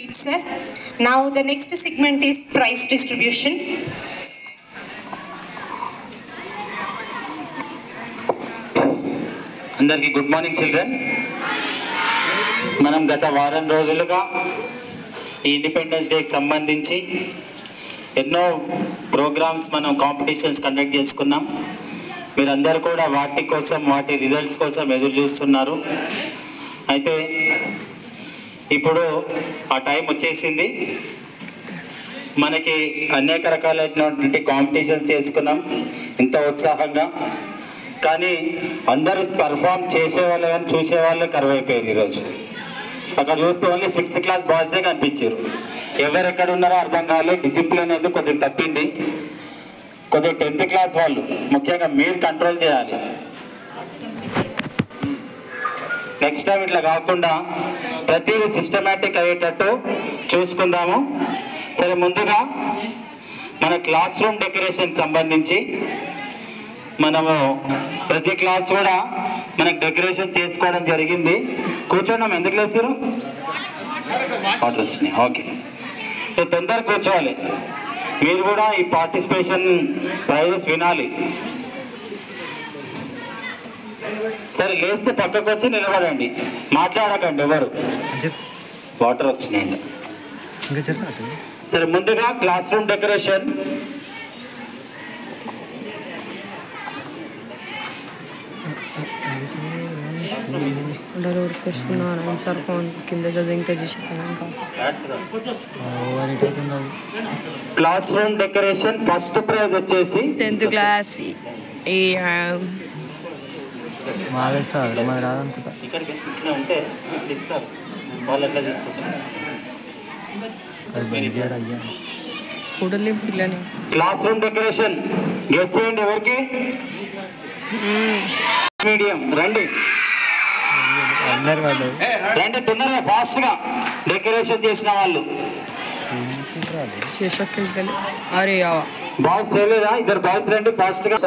Sir. Now the next segment is prize distribution. అందరికీ good morning children. మనం గత వారం రోజులుగా ఈ ఇండిపెండెన్స్ డేకి సంబంధించి ఎన్నో ప్రోగ్రామ్స్ మనం కాంపిటీషన్స్ కండక్ట్ చేసుకున్నాం. మీరందరూ కూడా వాటి కోసం వాటి రిజల్ట్స్ కోసం ఎదురు చూస్తున్నారు. అయితే ఇప్పుడు ఆ టైం వచ్చేసింది. మనకి అనేక రకాలైనటువంటి కాంపిటీషన్స్ చేసుకున్నాం ఇంత ఉత్సాహంగా. కానీ అందరూ పర్ఫామ్ చేసేవాళ్ళు కానీ చూసేవాళ్ళే కరువైపోయారు. ఈరోజు అక్కడ చూస్తే ఓన్లీ 6th క్లాస్ బాయ్సే కనిపించారు. ఎవరెక్కడ ఉన్నారో అర్థం కాలేదు. డిసిప్లిన్ అయితే కొద్దిగా తప్పింది. కొద్దిగా 10th క్లాస్ వాళ్ళు ముఖ్యంగా మీరు కంట్రోల్ చేయాలి. నెక్స్ట్ టైం ఇట్లా కాకుండా ప్రతిదీ సిస్టమేటిక్ అయ్యేటట్టు చూసుకుందాము. సరే, ముందుగా మన క్లాస్ రూమ్ డెకరేషన్ సంబంధించి మనము ప్రతి క్లాస్ కూడా మనకు డెకరేషన్ చేసుకోవడం జరిగింది. కూర్చోండి. ఎందుకు లేసారు? వాటర్ వస్తున్నాయి. ఓకే, తొందరగా కూర్చోవాలి. మీరు కూడా ఈ పార్టిసిపేషన్ ప్రైజెస్ వినాలి. సరే, లేస్తే పక్కకు వచ్చి నిలబడండి, మాట్లాడకండి ఎవరు. వాటర్ వస్తున్నాయండి. సరే, ముందుగా class room decoration. Sir phone కింద ఇంకా class room decoration first prize వచ్చేసి 10th క్లాస్. ఇక్కడికి ఇట్లా ఉంటే ఇట్లా ఇస్తారు, వాళ్ళు ఎట్లా తీసుకుంటారు. క్లాస్ రూమ్ డెకరేషన్ గెస్ చేయండి ఎవరికి? మీడియం. రండి రండి తొందరగా ఫాస్ట్ గా డెకరేషన్ చేసిన వాళ్ళు. బాయ్స్ చేయలేదా? ఇద్దరు బాయ్స్ రండి ఫాస్ట్ గా.